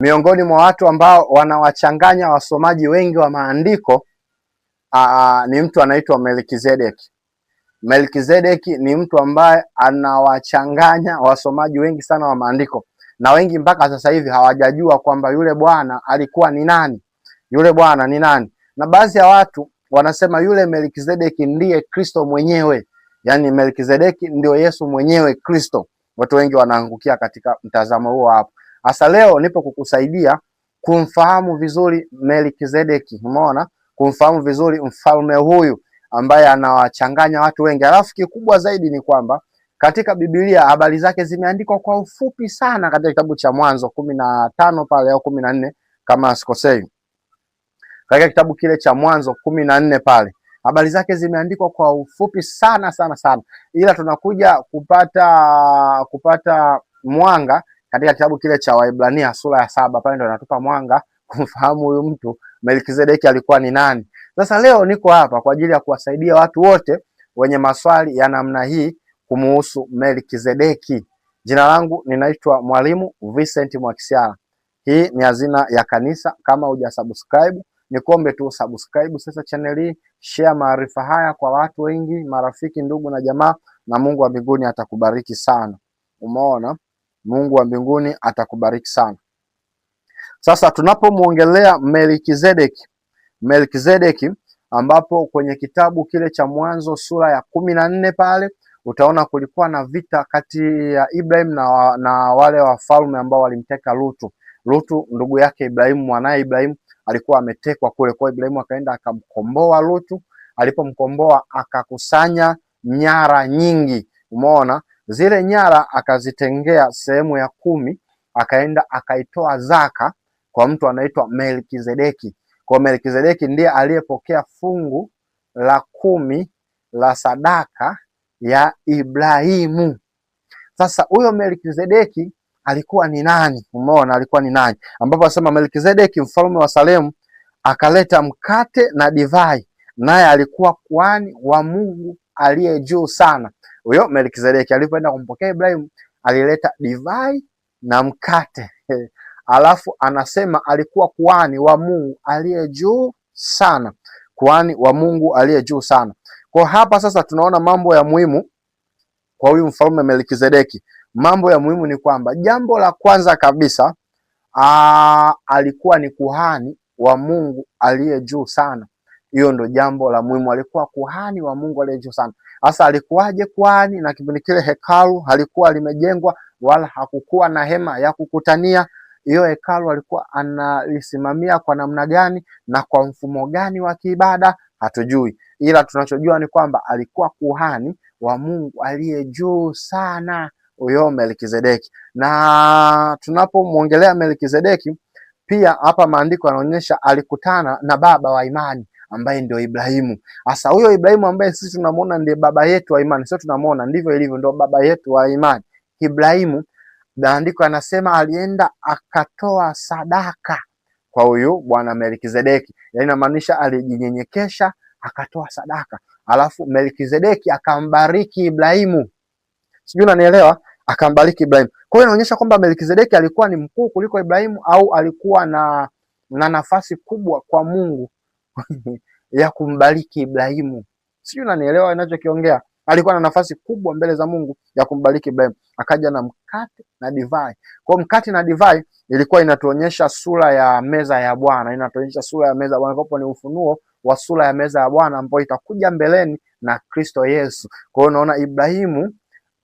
Miongoni mwa watu ambao wanawachanganya wasomaji wengi wa maandiko ni mtu anaitwa Melkizedeki. Melkizedeki ni mtu ambaye anawachanganya wasomaji wengi sana wa maandiko, na wengi mpaka sasa hivi hawajajua kwamba yule bwana alikuwa ni nani. Yule bwana ni nani? Na baadhi ya watu wanasema yule Melkizedeki ndiye Kristo mwenyewe, yaani Melkizedeki ndio Yesu mwenyewe, Kristo. Watu wengi wanaangukia katika mtazamo huo hapo. Hasa leo nipo kukusaidia kumfahamu vizuri Melkizedeki, umeona, kumfahamu vizuri mfalme huyu ambaye anawachanganya watu wengi. Alafu kikubwa zaidi ni kwamba katika Biblia habari zake zimeandikwa kwa ufupi sana katika kitabu cha Mwanzo 15 pale au 14 kama sikosei. Katika kitabu kile cha Mwanzo 14 pale habari zake zimeandikwa kwa ufupi sana sana sana, ila tunakuja kupata mwanga katika kitabu kile cha Waebrania sura ya 7 pale ndio anatupa mwanga kumfahamu huyu mtu Melkizedeki alikuwa ni nani. Sasa leo niko hapa kwa ajili ya kuwasaidia watu wote wenye maswali ya namna hii kumuhusu Melkizedeki. Jina langu ninaitwa Mwalimu Vincent Mwakisyala. Hii ni Hazina ya Kanisa. Kama hujasubscribe, nikuombe tu subscribe sasa channel hii, share maarifa haya kwa watu wengi, marafiki, ndugu na jamaa, na Mungu wa mbinguni atakubariki sana. Umeona? Mungu wa mbinguni atakubariki sana. Sasa tunapomuongelea Melkizedeki ambapo kwenye kitabu kile cha Mwanzo sura ya 14 pale utaona kulikuwa na vita kati ya Ibrahim na wale wafalme ambao walimteka Lutu. Lutu ndugu yake Ibrahimu, mwanae Ibrahimu alikuwa ametekwa kule, kwa Ibrahimu akaenda akamkomboa Lutu. Alipomkomboa akakusanya nyara nyingi, umeona, zile nyara akazitengea sehemu ya 10, akaenda akaitoa zaka kwa mtu anaitwa Melkizedeki. Kwa Melkizedeki ndiye aliyepokea fungu la 10 la sadaka ya Ibrahimu. Sasa huyo Melkizedeki alikuwa ni nani? Umeona alikuwa ni nani? Ambapo asema Melkizedeki mfalme wa Salemu akaleta mkate na divai, naye alikuwa kuhani wa Mungu aliye juu sana. Huyo Melkizedeki alipoenda kumpokea Ibrahimu alileta divai na mkate. Alafu anasema alikuwa kuhani wa Mungu aliye juu sana, kuhani wa Mungu aliye juu sana. Kwa hapa sasa tunaona mambo ya muhimu kwa huyu mfalme Melkizedeki. Mambo ya muhimu ni kwamba jambo la kwanza kabisa alikuwa ni kuhani wa Mungu aliye juu sana. Hiyo ndo jambo la muhimu, alikuwa kuhani wa Mungu aliye juu sana. Sasa alikuwaje kuhani? Na kipindi kile hekalu halikuwa limejengwa wala hakukuwa na hema ya kukutania. Hiyo hekalu alikuwa analisimamia kwa namna gani na kwa mfumo gani wa kiibada hatujui, ila tunachojua ni kwamba alikuwa kuhani wa Mungu aliye juu sana, huyo Melkizedeki. Na tunapomuongelea Melkizedeki pia hapa maandiko yanaonyesha alikutana na baba wa imani ambaye ndio Ibrahimu. Sasa huyo Ibrahimu ambaye sisi tunamuona ndiye baba yetu wa imani, sio tunamuona, ndivyo ilivyo, ndio baba yetu wa imani Ibrahimu. Maandiko yanasema alienda akatoa sadaka kwa huyu bwana Melkizedeki, yaani inamaanisha alijinyenyekesha akatoa sadaka, alafu Melkizedeki akambariki Ibrahimu. Sijui unanielewa? Akambariki Ibrahimu. Kwa hiyo inaonyesha kwamba Melkizedeki alikuwa ni mkuu kuliko Ibrahimu, au alikuwa na nafasi kubwa kwa Mungu ya kumbariki Ibrahimu. Sijui unanielewa ninachokiongea? Alikuwa na nafasi kubwa mbele za Mungu ya kumbariki Ibrahimu. Akaja na mkate na divai. Kwa mkate na divai ilikuwa inatuonyesha sura ya meza ya Bwana, inatuonyesha sura ya meza ya Bwana, kwa ni ufunuo wa sura ya meza ya Bwana ambayo itakuja mbeleni na Kristo Yesu. Kwa hiyo unaona Ibrahimu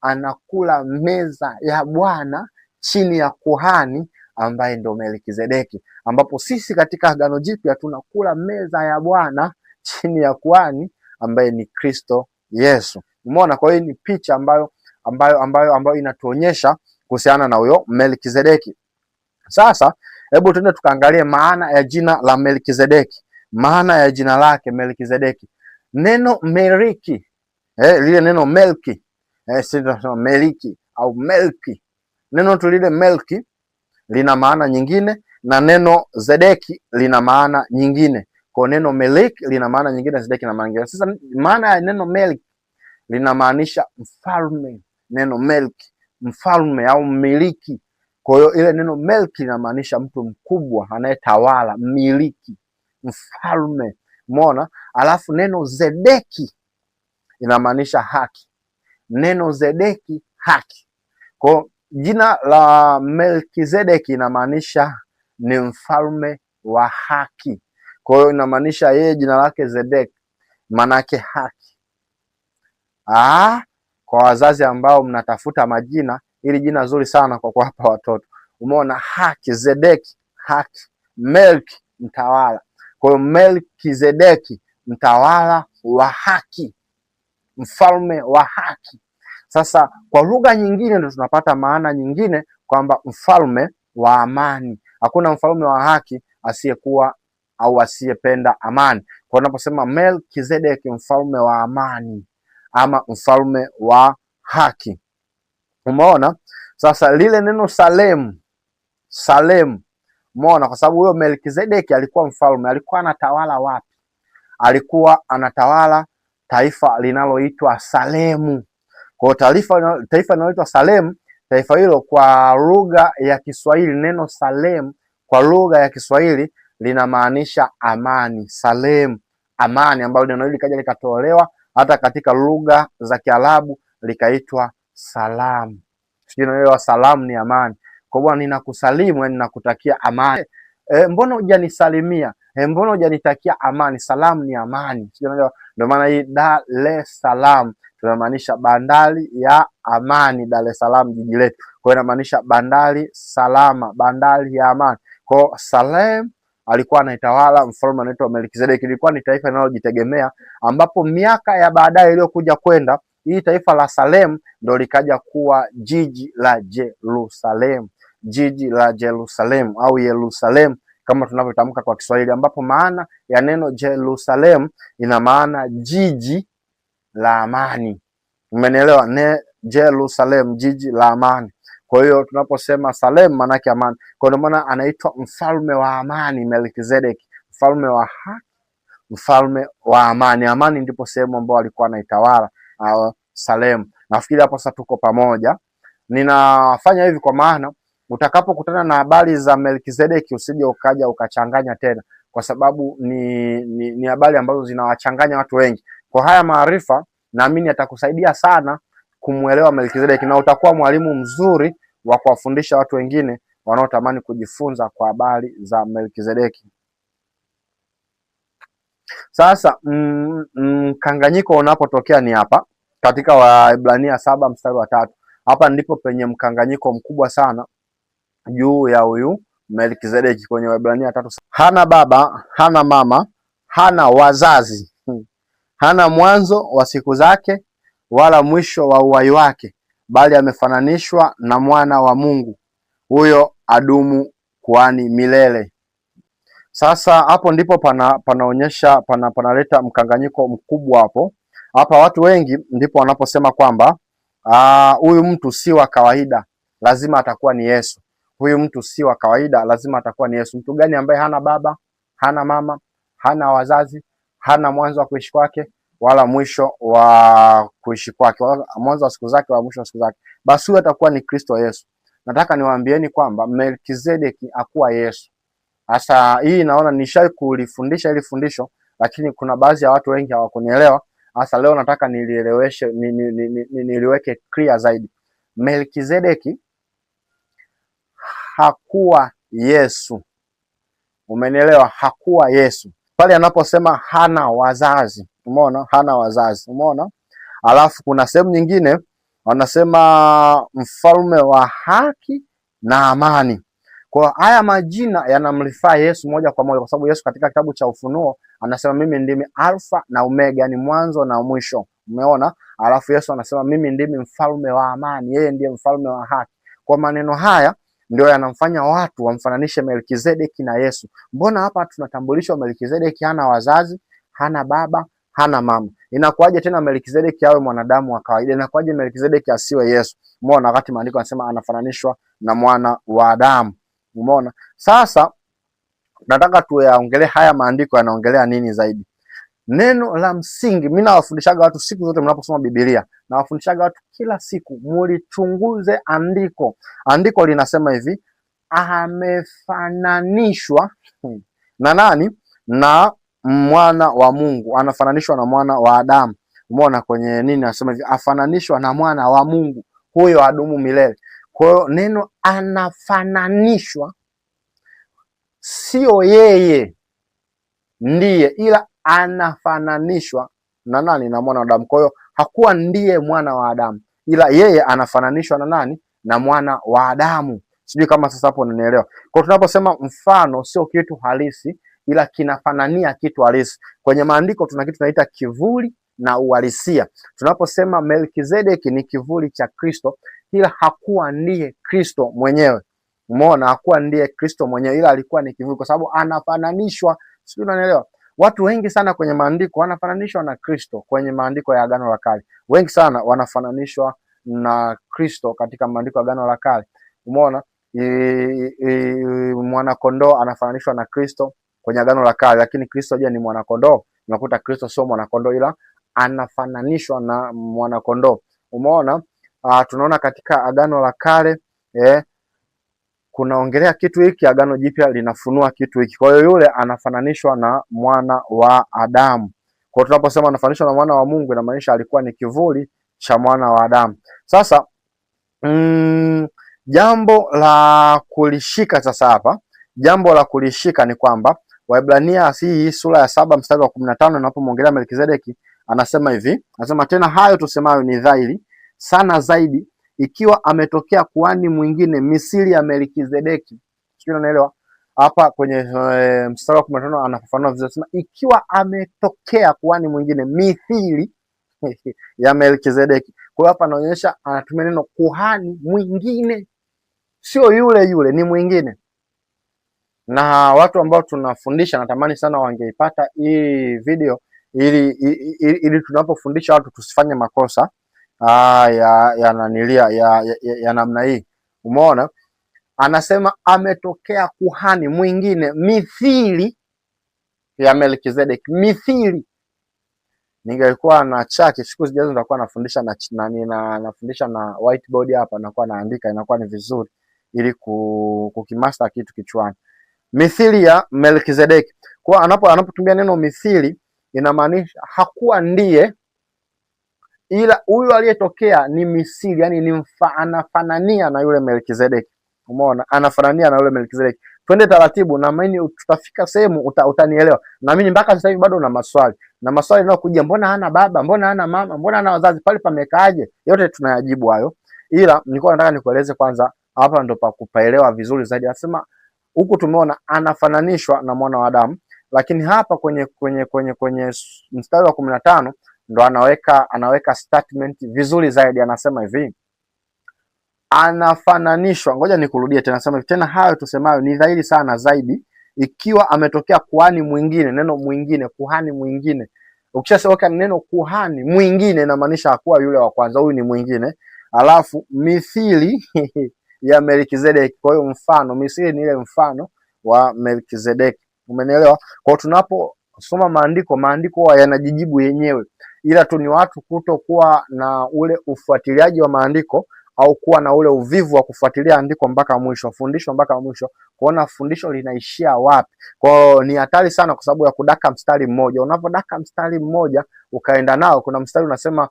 anakula meza ya Bwana chini ya kuhani ambaye ndo Melkizedeki, ambapo sisi katika Agano Jipya tunakula meza ya Bwana chini ya kuhani ambaye ni Kristo Yesu. Umeona? Kwa hiyo ni picha ambayo inatuonyesha kuhusiana na huyo Melkizedeki. Sasa hebu tuende tukaangalie maana ya jina la Melkizedeki. Maana ya jina lake Melkizedeki, neno Meliki, lile neno Melki, sisi tunasema Meliki au Melki. Neno tu lile Melki lina maana nyingine na neno Zedeki lina maana nyingine. Kwa neno Meliki lina maana nyingine, Zedeki lina maana nyingine. Sasa maana ya neno Melki linamaanisha mfalme. Neno Melki, mfalme au mmiliki. Kwa hiyo ile neno Melki inamaanisha mtu mkubwa, anayetawala, mmiliki, mfalme. Umeona? Alafu neno Zedeki inamaanisha haki. Neno Zedeki, haki. Kwa jina la Melkizedeki inamaanisha ni mfalme wa haki. Kwa hiyo inamaanisha yeye jina lake Zedeki, manake haki. Kwa wazazi ambao mnatafuta majina, ili jina zuri sana kwa kuwapa watoto. Umeona? Haki, Zedeki, haki. Melki, mtawala. Kwa hiyo Melkizedeki, mtawala wa haki, mfalme wa haki. Sasa kwa lugha nyingine ndio tunapata maana nyingine kwamba mfalme wa amani. Hakuna mfalme wa haki asiyekuwa au asiyependa amani. Kwa unaposema Melkizedeki, mfalme wa amani ama mfalme wa haki. Umeona? Sasa lile neno Salemu, umeona? Kwa sababu huyo Melkizedeki alikuwa mfalme, alikuwa anatawala wapi? Alikuwa anatawala taifa linaloitwa Salemu. Kwa taifa linaloitwa Salemu, taifa hilo kwa lugha ya Kiswahili, neno Salemu kwa lugha ya Kiswahili linamaanisha amani. Salemu, amani, ambalo neno hili likaja likatolewa hata katika lugha za Kiarabu likaitwa salamu. Sio, salamu ni amani. Kwa Bwana, ninakusalimu, yani ninakutakia amani. Mbona hujanisalimia? Mbona hujanitakia amani? Salamu ni amani. Sio, ndio maana hii Dar es Salaam tunamaanisha bandari ya amani. Dar es Salaam jiji letu, kwa hiyo inamaanisha bandari salama, bandari ya amani. Kwa Salem alikuwa anaitawala mfalme anaitwa Melkizedeki. Ilikuwa ni taifa linalojitegemea, ambapo miaka ya baadaye iliyokuja kwenda, hii taifa la Salem ndo likaja kuwa jiji la Jerusalem, jiji la Jerusalem au Yerusalem kama tunavyotamka kwa Kiswahili, ambapo maana ya neno Jerusalem ina maana jiji la amani. Umenielewa? Jerusalem, jiji la amani. Kwa hiyo tunaposema Salem maana yake amani. Kwa hiyo maana anaitwa mfalme wa amani Melkizedeki, mfalme wa haki, mfalme wa amani. Amani ndipo sehemu ambayo alikuwa anaitawala Salem. Nafikiri hapo sasa tuko pamoja. Ninafanya hivi kwa maana utakapokutana na habari za Melkizedeki usije ukaja ukachanganya tena, kwa sababu ni habari ambazo zinawachanganya watu wengi. Kwa haya maarifa naamini atakusaidia sana kumuelewa Melkizedeki, na utakuwa mwalimu mzuri wa kuwafundisha watu wengine wanaotamani kujifunza kwa habari za Melkizedeki. Sasa mkanganyiko unapotokea ni hapa katika Waebrania 7 mstari wa 3. Hapa ndipo penye mkanganyiko mkubwa sana juu ya huyu Melkizedeki kwenye Waebrania 3. Hana baba, hana mama, hana wazazi, hana mwanzo wa siku zake wala mwisho wa uhai wake, bali amefananishwa na mwana wa Mungu, huyo adumu kuhani milele. Sasa hapo ndipo panaonyesha panaleta mkanganyiko mkubwa hapo. Hapa watu wengi ndipo wanaposema kwamba huyu mtu si wa kawaida, lazima atakuwa ni Yesu. Huyu mtu si wa kawaida, lazima atakuwa ni Yesu. Mtu gani ambaye hana baba, hana mama, hana wazazi, hana mwanzo wa kuishi kwake wala mwisho wa kuishi kwake, wala mwanzo wa siku zake wala mwisho wa siku zake? Basi huyu atakuwa ni Kristo Yesu. Nataka niwaambieni kwamba Melkizedeki hakuwa Yesu. Sasa hii naona nishai kulifundisha hili fundisho, lakini kuna baadhi ya watu wengi hawakunielewa. Sasa leo nataka nilieleweshe, niliweke clear zaidi. Melkizedeki hakuwa Yesu. Umenielewa? Hakuwa Yesu. Pale anaposema hana wazazi, umeona? Hana wazazi, umeona? Alafu kuna sehemu nyingine wanasema mfalme wa haki na amani. Kwa haya majina yanamrifaa Yesu moja kwa moja, kwa sababu Yesu katika kitabu cha Ufunuo anasema mimi ndimi Alfa na Omega, yani mwanzo na mwisho. Umeona? Alafu Yesu anasema mimi ndimi mfalme wa amani, yeye ndiye mfalme wa haki. Kwa maneno haya ndio yanamfanya watu wamfananishe Melkizedeki na Yesu. Mbona hapa tunatambulishwa Melkizedeki hana wazazi, hana baba, hana mama? Inakuwaje tena Melkizedeki awe mwanadamu wa kawaida? Inakuwaje Melkizedeki asiwe Yesu? Umeona? Wakati maandiko yanasema anafananishwa na mwana wa Adamu. Umeona? Sasa nataka tuyaongelee haya maandiko yanaongelea nini zaidi. Neno la msingi, mimi nawafundishaga watu siku zote mnaposoma Biblia, nawafundishaga watu kila siku mulichunguze andiko. Andiko linasema hivi, amefananishwa na nani? Na mwana wa Mungu, anafananishwa na mwana wa Adamu. Umeona kwenye nini anasema hivi, afananishwa na mwana wa Mungu, huyo adumu milele. Kwa hiyo neno anafananishwa, sio yeye ndiye, ila anafananishwa na nani? Na mwana wa Adamu. Kwa hiyo hakuwa ndiye mwana wa Adamu, ila yeye anafananishwa na nani? Na mwana wa Adamu. Sijui kama sasa hapo unanielewa. Kwa hiyo tunaposema mfano sio kitu halisi, ila kinafanania kitu halisi. Kwenye maandiko tuna kitu tunaita kivuli na uhalisia. Tunaposema Melkizedeki ni kivuli cha Kristo, ila hakuwa ndiye Kristo mwenyewe. Umeona, hakuwa ndiye Kristo mwenyewe, ila alikuwa ni kivuli, kwa sababu anafananishwa. Sijui unanielewa. Watu wengi sana kwenye maandiko wanafananishwa na Kristo. Kwenye maandiko ya Agano la Kale wengi sana wanafananishwa na Kristo katika maandiko ya Agano la Kale. Umeona, mwana kondoo anafananishwa na Kristo kwenye Agano la Kale, lakini Kristo je, ni mwana kondoo? Unakuta Kristo sio mwana kondoo, ila anafananishwa na mwana kondoo. Umeona, tunaona katika Agano la Kale kunaongelea kitu hiki, Agano Jipya linafunua kitu hiki. Kwa hiyo yule anafananishwa na mwana wa Adamu. Kwa hiyo tunaposema anafananishwa na mwana wa Mungu, inamaanisha alikuwa ni kivuli cha mwana wa Adamu. Sasa jambo la kulishika sasa hapa, jambo la kulishika ni kwamba Waebrania hii sura ya 7 mstari wa 15 inapomwongelea Melkizedeki anasema hivi, anasema tena hayo tusemayo ni dhahiri sana zaidi, ikiwa ametokea kuhani mwingine misili ya Melkizedeki. Sio, unaelewa? Hapa kwenye mstari wa 15 anafafanua vizuri, anasema ikiwa ametokea kuhani mwingine mithili ya Melkizedeki. Kwa hiyo hapa anaonyesha, anatumia neno kuhani mwingine, sio yule yule, ni mwingine. Na watu ambao tunafundisha natamani sana wangeipata hii video ili tunapofundisha watu tusifanye makosa ya namna hii. Umeona, anasema ametokea kuhani mwingine mithili ya Melkizedeki. Mithili, ningelikuwa na chaki siku zijazo nitakuwa nafundisha nafundisha na whiteboard hapa, nakuwa naandika, inakuwa ni vizuri ili kukimaster kitu kichwani. Mithili ya Melkizedeki. Kwa anapotumia neno mithili, inamaanisha hakuwa ndiye, ila huyu aliyetokea ni misili, yani anafanania na yule Melkizedeki. Umeona, anafanania na yule Melkizedeki. Twende taratibu, na mimi tutafika sehemu utanielewa. Na mimi mpaka sasa hivi bado na maswali yanayokuja, mbona hana baba, mbona hana mama, mbona hana wazazi, pale pamekaaje? Yote tunayajibu hayo, ila nilikuwa nataka nikueleze kwanza, hapa ndo pa kupaelewa vizuri zaidi. Anasema huku tumeona anafananishwa na mwana wa Adamu, lakini hapa kwenye mstari wa 15 ndo anaweka statement vizuri zaidi. Anasema hivi, anafananishwa. Ngoja nikurudie tena, anasema tena hayo tusemayo ni dhahiri sana zaidi, ikiwa ametokea kuhani mwingine. Neno mwingine, kuhani mwingine, ukishasema neno kuhani mwingine inamaanisha hakuwa yule wa kwanza, huyu ni mwingine. Alafu mithili ya Melkizedeki. Kwa hiyo mfano, misili ni ile mfano wa Melkizedeki. Umenielewa? Kwa hiyo tunaposoma maandiko yanajijibu yenyewe, ila tu ni watu kutokuwa na ule ufuatiliaji wa maandiko, au kuwa na ule uvivu wa kufuatilia andiko mpaka mwisho, fundisho mpaka mwisho, kuona fundisho linaishia wapi. Kwa hiyo ni hatari sana, kwa sababu ya kudaka mstari mmoja. Unapodaka mstari mmoja ukaenda nao, kuna mstari unasema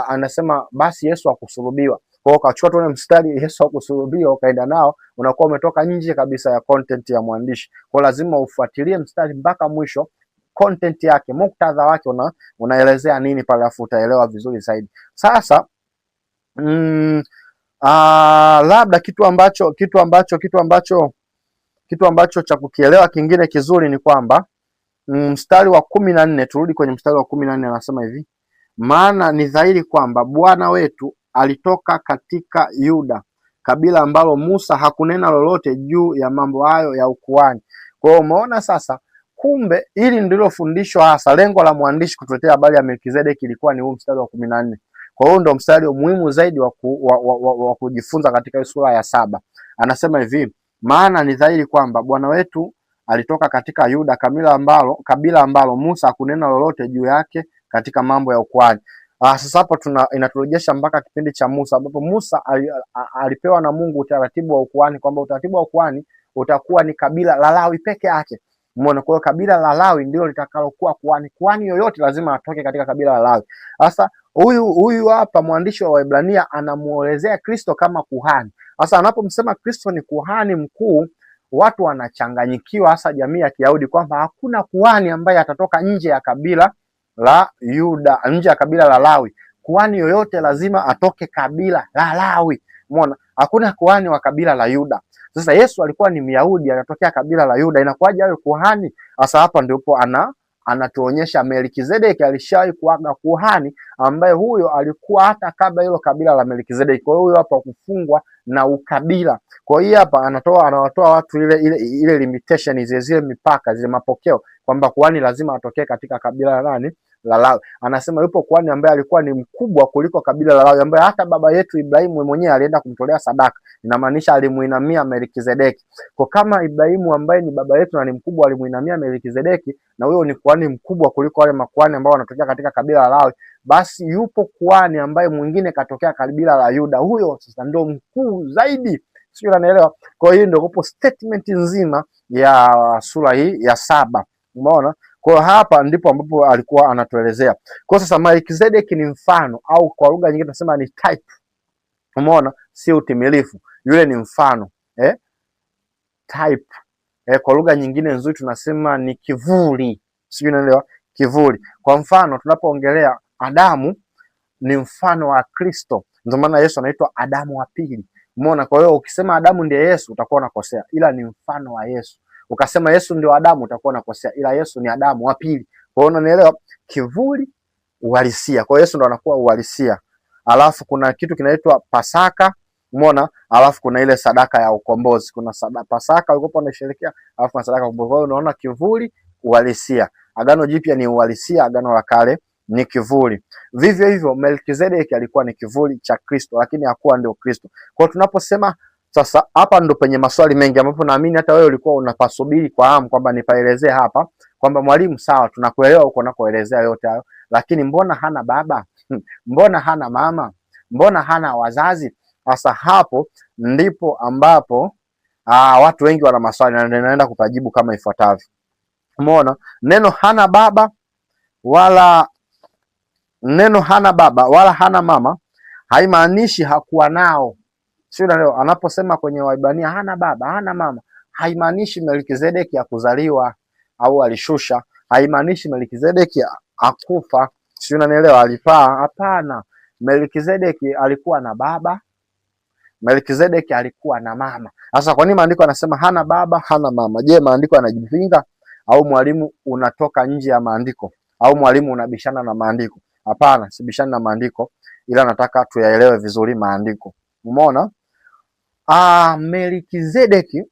anasema basi Yesu akusulubiwa. Kwa hiyo ukachukua tu ule mstari Yesu akusulubiwa ukaenda nao, unakuwa umetoka nje kabisa ya content ya mwandishi. Kwa lazima ufuatilie mstari mpaka mwisho, content yake, muktadha wake unaelezea nini pale, afu utaelewa vizuri zaidi. Sasa labda kitu ambacho cha kukielewa kingine kizuri ni kwamba mstari wa 14, turudi kwenye mstari wa 14, anasema hivi, maana ni dhahiri kwamba Bwana wetu alitoka katika Yuda, kabila ambalo Musa hakunena lolote juu ya mambo hayo ya ukuhani. Kwa hiyo umeona sasa, kumbe hili ndilo fundisho hasa. Lengo la mwandishi kutuletea habari ya Melkizedeki ilikuwa ni huu mstari wa 14. Kwa hiyo ndio mstari muhimu zaidi wa kujifunza katika sura ya 7. Anasema hivi, maana ni dhahiri kwamba Bwana wetu alitoka katika Yuda, kabila ambalo Musa hakunena lolote juu yake katika mambo ya ukuhani. Sasa hapo inaturejesha mpaka kipindi cha Musa, ambapo Musa alipewa na Mungu utaratibu wa ukuhani, kwamba utaratibu wa ukuhani utakuwa ni kabila la Lawi peke yake. Umeona? Kwa hiyo kabila la Lawi ndio litakalokuwa kuhani. Kuhani yoyote lazima atoke katika kabila la Lawi. Sasa huyu hapa mwandishi wa Waebrania anamuelezea Kristo kama kuhani. Sasa anapomsema Kristo ni kuhani mkuu, watu wanachanganyikiwa, hasa jamii ya Kiyahudi, kwamba hakuna kuhani ambaye atatoka nje ya kabila la Yuda, nje ya kabila la Lawi. Kuhani yoyote lazima atoke kabila la Lawi. Umeona? Hakuna kuhani wa kabila la Yuda. Sasa Yesu alikuwa ni Myahudi, anatokea kabila la Yuda, inakuwaje awe kuhani? Sasa hapa ndipo anatuonyesha Melkizedeki alishawahi kuaga kuhani, ambaye huyo alikuwa hata kabla hilo kabila la Melkizedeki. Kwa hiyo huyo hapa kufungwa na ukabila. Kwa hiyo hapa anawatoa watu ile limitation, zile mipaka, zile mapokeo, kwamba kuhani lazima atokee katika kabila la nani? La Lawi. Anasema yupo kuhani ambaye alikuwa ni mkubwa kuliko kabila la Lawi, ambaye hata baba yetu Ibrahimu mwenyewe alienda kumtolea sadaka. Inamaanisha alimuinamia Melkizedeki. Kwa kama Ibrahimu ambaye ni baba yetu na ni mkubwa alimuinamia Melkizedeki, na huyo ni kuhani mkubwa kuliko wale makuhani ambao wanatokea katika kabila la Lawi, basi yupo kuhani ambaye mwingine katokea kabila la Yuda. Huyo sasa ndio mkuu zaidi. Sio, unanielewa? Kwa hiyo ndio hapo statement nzima ya sura hii ya 7. Umeona? Kwa hapa ndipo ambapo alikuwa anatuelezea. Kwa sasa Melkizedeki ni mfano, au kwa lugha nyingine tunasema ni type. Umeona? Si utimilifu. Yule ni mfano. Type. Kwa lugha nyingine nzuri tunasema ni kivuli. Sio, unaelewa? Kivuli. Kwa mfano tunapoongelea Adamu ni mfano wa Kristo. Ndio maana Yesu anaitwa Adamu wa pili. Umeona? Kwa hiyo ukisema Adamu ndiye Yesu utakuwa unakosea, ila ni mfano wa Yesu. Ukasema Yesu ndio Adamu utakuwa unakosea, ila Yesu ni Adamu wa pili. Kwa hiyo unanielewa? Kivuli, uhalisia. Kwa hiyo Yesu ndo anakuwa uhalisia. Alafu kuna kitu kinaitwa Pasaka. Umeona? Alafu kuna ile sadaka ya ukombozi. Kuna Pasaka walikuwa wanasherehekea, alafu kuna sadaka ya ukombozi. Kwa hiyo unaona kivuli, uhalisia. Agano Jipya ni uhalisia, Agano la Kale ni kivuli. Vivyo hivyo Melkizedeki alikuwa ni kivuli cha Kristo, lakini hakuwa ndio Kristo. Kwa hiyo tunaposema sasa, hapa ndo penye maswali mengi, ambapo naamini hata wewe ulikuwa unapasubiri kwa hamu kwamba nipaelezee hapa, kwamba mwalimu, sawa, tunakuelewa huko unakoelezea yote hayo, lakini mbona hana baba? Mbona hana mama? Mbona hana wazazi? Sasa hapo ndipo ambapo watu wengi wana maswali, na naenda kupajibu kama ifuatavyo. Umeona? Neno hana baba wala hana mama haimaanishi hakuwa nao. Sio, leo anaposema kwenye Waebrania hana baba hana mama, haimaanishi Melkizedeki hakuzaliwa au alishusha. Haimaanishi Melkizedeki akufa. Sio, unanielewa? Alipaa? Hapana. Melkizedeki alikuwa na baba, Melkizedeki alikuwa na mama. Sasa kwa nini maandiko anasema hana baba hana mama? Je, maandiko yanajipinga, au mwalimu unatoka nje ya maandiko, au mwalimu unabishana na maandiko? Hapana, sibishani na maandiko, ila nataka tuyaelewe vizuri maandiko. Umeona? Melkizedeki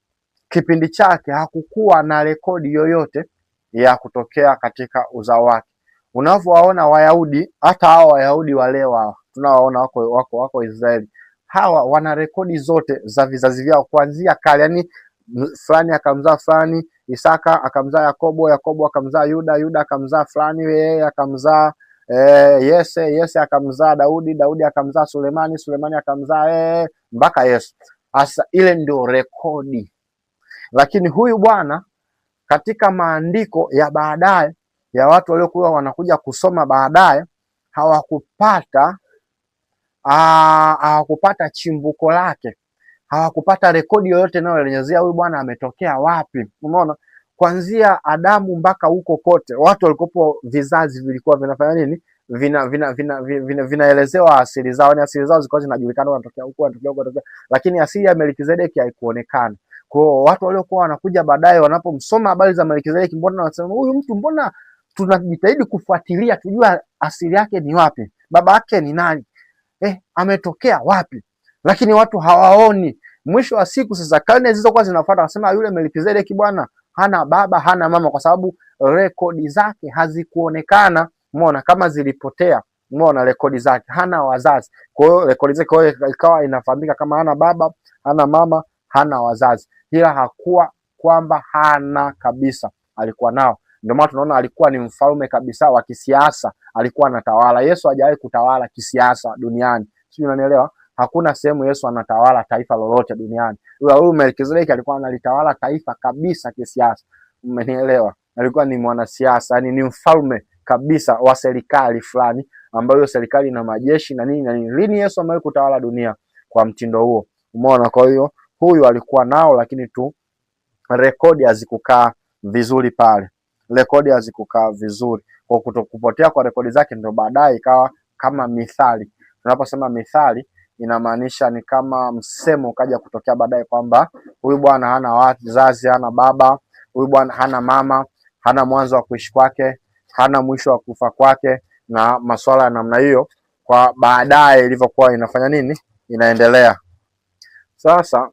kipindi chake hakukuwa na rekodi yoyote ya kutokea katika uzao wake. Unavyowaona Wayahudi, hata hao Wayahudi wa leo tunawaona wako Israeli, hawa wana rekodi zote za vizazi vyao kuanzia kale. Yani fulani akamzaa fulani, Isaka akamzaa Yakobo, Yakobo akamzaa Yuda, Yuda akamzaa fulani, yeye akamzaa Yese akamzaa Daudi, Daudi akamzaa Sulemani, Sulemani akamzaa mpaka Yesu. Asa ile ndio rekodi. Lakini huyu bwana katika maandiko ya baadaye ya watu waliokuwa wanakuja kusoma baadaye hawakupata chimbuko lake, hawakupata rekodi yoyote inayoelezea huyu bwana ametokea wapi. Umeona? Kuanzia Adamu mpaka huko kote watu walikopo, vizazi vilikuwa vinafanya nini? Vinaelezewa asili zao, ni asili zao zilikuwa zinajulikana, wanatokea huko, lakini asili ya Melkizedeki haikuonekana. Kwa watu waliokuwa wanakuja baadaye wanapomsoma habari za Melkizedeki, mbona wanasema huyu mtu, mbona tunajitahidi kufuatilia tujua asili yake ni wapi, baba yake ni nani, ametokea wapi, lakini watu hawaoni. Mwisho wa siku sasa, karne zilizokuwa zinafuata, wanasema yule Melkizedeki bwana hana baba hana mama, kwa sababu rekodi zake hazikuonekana. Umeona? Kama zilipotea. Umeona? Rekodi zake, hana wazazi. Kwa hiyo rekodi zake ikawa inafahamika kama hana baba hana mama hana wazazi, ila hakuwa kwamba hana kabisa, alikuwa nao. Ndio maana tunaona alikuwa ni mfalme kabisa wa kisiasa, alikuwa anatawala. Yesu hajawahi kutawala kisiasa duniani, sio, unanielewa? Hakuna sehemu Yesu anatawala taifa lolote duniani. Huyu Melkizedeki alikuwa analitawala taifa kabisa kisiasa, umenielewa? Alikuwa ni mwanasiasa, yani ni mfalme kabisa wa serikali fulani, ambayo hiyo serikali ina majeshi na nini na nini. Lini Yesu amewahi kutawala dunia kwa mtindo huo? Umeona? Kwa hiyo huyu alikuwa nao, lakini tu rekodi hazikukaa vizuri pale, rekodi hazikukaa vizuri. Kwa kutokupotea kwa rekodi zake, ndio baadaye ikawa kama mithali. Tunaposema mithali, inamaanisha ni kama msemo ukaja kutokea baadaye kwamba huyu bwana hana wazazi, hana baba, huyu bwana hana mama, hana mwanzo wa kuishi kwake, hana mwisho wa kufa kwake, na masuala ya namna hiyo, kwa baadaye ilivyokuwa inafanya nini, inaendelea. Sasa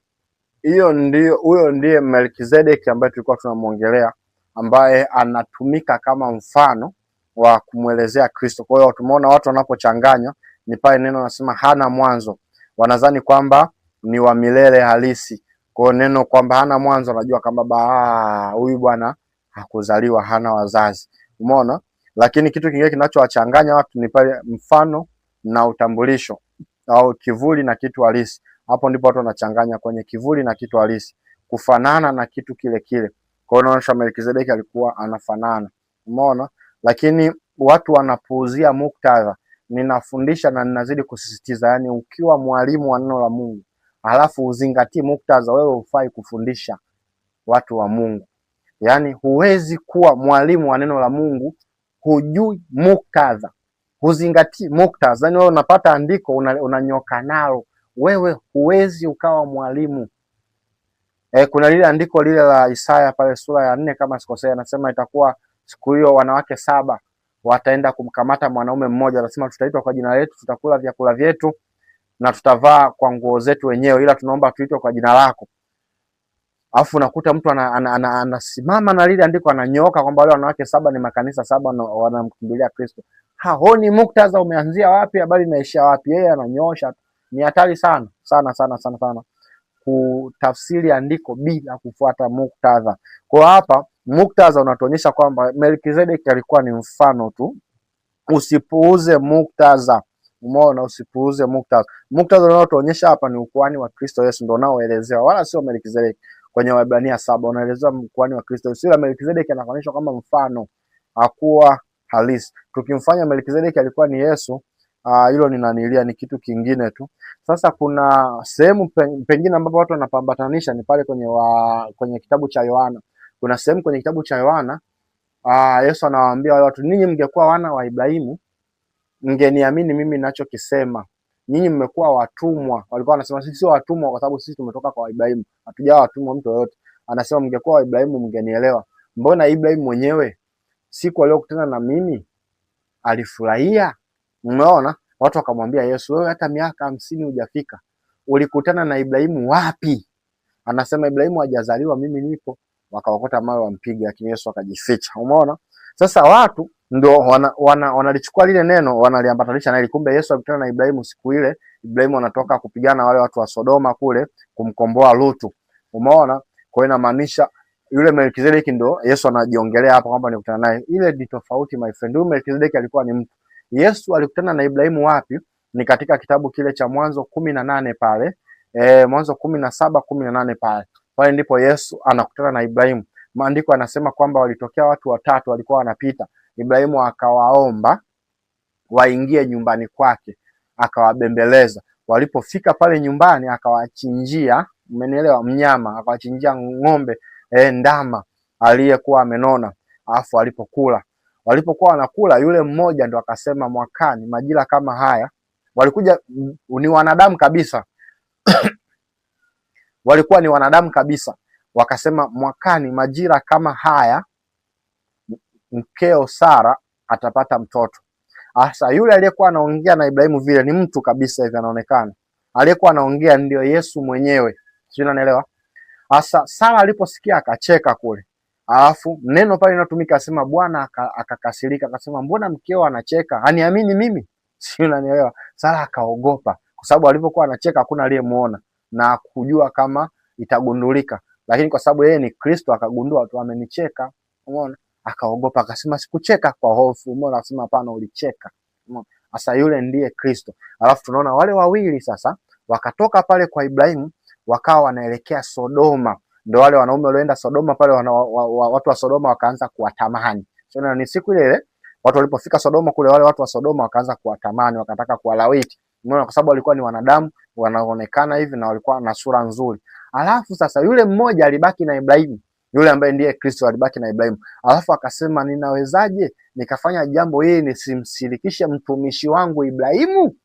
huyo ndiye Melkizedeki ambaye tulikuwa tunamuongelea, ambaye anatumika kama mfano wa kumwelezea Kristo. Kwa hiyo tumeona watu wanapochanganya ni pale neno nasema hana mwanzo, wanadhani kwamba ni wa milele halisi. Kwa hiyo neno kwamba hana mwanzo, najua kwamba huyu bwana hakuzaliwa, hana wazazi. Umeona? Lakini kitu kingine kinachowachanganya watu ni pale mfano na utambulisho, au kivuli na kitu halisi. Hapo ndipo watu wanachanganya kwenye kivuli na kitu halisi, kufanana na kitu kile kile. Kwa hiyo inaonyesha Melkizedeki alikuwa anafanana. Umeona? Lakini watu wanapuuzia muktadha. Ninafundisha na ninazidi kusisitiza, yani ukiwa mwalimu wa neno la Mungu halafu uzingatie muktadha, wewe hufai kufundisha watu wa Mungu. Yani huwezi kuwa mwalimu wa neno la Mungu hujui muktadha, huzingatii muktadha. Yani wewe unapata andiko unanyoka nalo, wewe huwezi ukawa mwalimu. Kuna lile andiko lile la Isaya pale sura ya 4 kama sikosea, anasema itakuwa siku hiyo wanawake 7 wataenda kumkamata mwanaume mmoja, anasema tutaitwa kwa jina letu, tutakula vyakula vyetu na tutavaa kwa nguo zetu wenyewe, ila tunaomba tuitwe kwa jina lako. Alafu unakuta mtu anasimama na lile andiko ananyooka kwamba wale wanawake 7 ni makanisa 7 wanamkimbilia Kristo. Haoni muktadha umeanzia wapi, habari inaishia wapi, yeye ananyoosha. Ni hatari sana sana sana sana sana kutafsiri andiko bila kufuata muktadha. Kwa hapa muktadha unatuonyesha kwamba Melkizedeki alikuwa ni mfano tu, usipuuze muktadha. Umeona? Usipuuze muktadha. Muktadha unaotuonyesha hapa ni ukuhani wa Kristo Yesu, ndio unaoelezewa, wala sio Melkizedeki. Kwenye Waebrania 7 unaelezewa ukuhani wa Kristo Yesu. Melkizedeki anafananishwa kama mfano, hakuwa halisi. Tukimfanya Melkizedeki alikuwa ni Yesu, hilo ni kitu kingine tu. Sasa kuna sehemu pengine ambapo watu wanapambatanisha ni pale kwenye kitabu cha Yohana. Kuna sehemu kwenye kitabu cha Yohana Yesu anawaambia wale watu, ninyi mngekuwa wana wa Ibrahimu mngeniamini mimi ninachokisema. Nyinyi mmekuwa watumwa. Walikuwa wanasema sisi sio watumwa kwa sababu sisi tumetoka kwa Ibrahimu, hatujawa watumwa mtu yoyote. Anasema mngekuwa wa Ibrahimu mngenielewa. Mbona Ibrahimu mwenyewe siku aliyokutana na mimi alifurahia? Umeona? Watu wakamwambia Yesu, wewe hata miaka 50 hujafika, ulikutana na Ibrahimu wapi? Anasema Ibrahimu hajazaliwa, mimi nipo. Wakawakota mawe wampiga, lakini Yesu akajificha. Umeona? Sasa watu ndio wanalichukua lile neno wanaliambatanisha na ile, kumbe Yesu alikutana na Ibrahimu siku ile Ibrahimu anatoka kupigana wale watu wa Sodoma kule kumkomboa Lutu. Umeona? Kwa hiyo inamaanisha yule Melkizedeki ndio Yesu anajiongelea hapa kwamba nikutana naye. Ile ni tofauti my friend. Huyu Melkizedeki alikuwa ni mtu. Yesu alikutana na Ibrahimu wapi? Ni katika kitabu kile cha Mwanzo 18 pale. Mwanzo 17, 18 pale. Pale ndipo Yesu anakutana na Ibrahimu. Maandiko yanasema kwamba walitokea watu watatu walikuwa wanapita. Ibrahimu akawaomba waingie nyumbani kwake, akawabembeleza. Walipofika pale nyumbani akawachinjia, umenielewa, mnyama, akawachinjia ng'ombe, ndama aliyekuwa amenona. Alafu walipokuwa wanakula, yule mmoja ndo akasema mwakani majira kama haya, walikuja ni wanadamu kabisa walikuwa ni wanadamu kabisa, wakasema mwakani majira kama haya mkeo Sara atapata mtoto. Asa yule aliyekuwa anaongea na Ibrahimu vile ni mtu kabisa hivi anaonekana. Aliyekuwa anaongea ndio Yesu mwenyewe. Sio, unanielewa? Asa Sara aliposikia akacheka kule. Alafu neno pale linatumika asema Bwana akakasirika, akasema mbona mkeo anacheka? Haniamini mimi? Sio, unanielewa? Sara akaogopa kwa sababu alipokuwa anacheka hakuna aliyemuona na kujua kama itagundulika. lakini kwa sababu yeye ni Kristo akagundua tu amenicheka. Umeona? Akaogopa akasema sikucheka kwa hofu. Umeona? Akasema hapana, ulicheka. Umeona? Sasa yule ndiye Kristo. Alafu tunaona wale wawili sasa wakatoka pale kwa Ibrahimu wakawa wanaelekea Sodoma. Ndio wale wanaume walioenda Sodoma pale watu wa Sodoma wakaanza kuwatamani. So, ni siku ile ile watu walipofika Sodoma kule, wale watu wa Sodoma wakaanza kuwatamani, wakataka kuwalawiti. Umeona? Kwa sababu walikuwa ni wanadamu wanaonekana hivi na walikuwa na sura nzuri. Alafu sasa yule mmoja alibaki na Ibrahimu, yule ambaye ndiye Kristo alibaki na Ibrahimu. Alafu akasema ninawezaje nikafanya jambo hili nisimshirikishe mtumishi wangu Ibrahimu?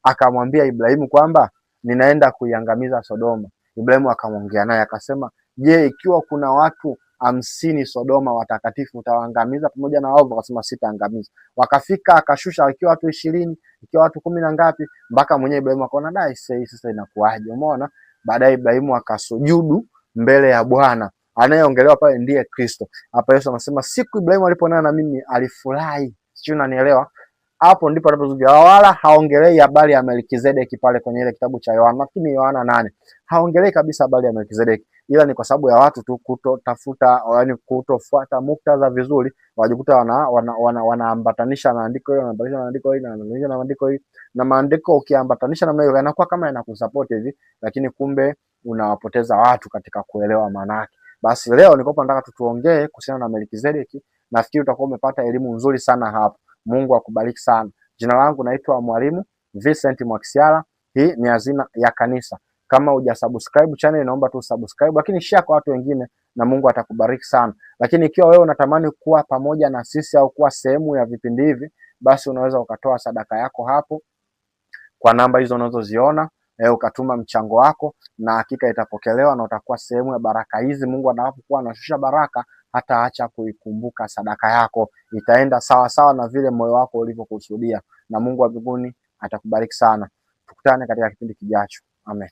Akamwambia Ibrahimu kwamba ninaenda kuiangamiza Sodoma. Ibrahimu akamwongea naye akasema, je, ikiwa kuna watu 50 Sodoma watakatifu utawaangamiza pamoja na waovu? Akasema sitaangamiza. Wakafika akashusha ikiwa watu 20, ikiwa watu 10 na ngapi, mpaka mwenyewe Ibrahimu akaona dai sasa inakuaje? Umeona? Baadaye Ibrahimu akasujudu mbele ya Bwana. Anayeongelewa pale ndiye Kristo. Hapa Yesu anasema siku Ibrahimu alipoonana na mimi alifurahi. Sio, unanielewa? Hapo ndipo anapozungumzia, wala haongelei habari ya Melkizedeki pale kwenye ile kitabu cha Yohana, lakini Yohana 8 haongelei kabisa habari ya Melkizedeki, ila ni kwa sababu ya watu tu kutotafuta, yani kutofuata muktadha vizuri, wajikuta wanaambatanisha na andiko hilo, wanaambatanisha na andiko hili, na maandiko hili na maandiko. Ukiambatanisha na hiyo yanakuwa kama yanakusupport hivi, lakini kumbe unawapoteza watu katika kuelewa maana yake. Basi leo nilikuwa nataka tuongee kuhusiana na Melkizedeki. Nafikiri utakuwa umepata elimu nzuri sana hapo. Mungu akubariki sana. Jina langu naitwa Mwalimu Vincent Mwakisyala. Hii ni Hazina ya Kanisa. Kama hujasubscribe channel, naomba tu subscribe, lakini share kwa watu wengine na Mungu atakubariki sana. Lakini ikiwa wewe unatamani kuwa pamoja na sisi au kuwa sehemu ya vipindi hivi, basi unaweza ukatoa sadaka yako hapo kwa namba hizo unazoziona, ukatuma mchango wako na hakika itapokelewa na utakuwa sehemu ya baraka hizi. Mungu anapokuwa anashusha baraka hata acha kuikumbuka sadaka yako, itaenda sawa sawa na vile moyo wako ulivyokusudia, na Mungu wa mbinguni atakubariki sana. Tukutane katika kipindi kijacho. Amen.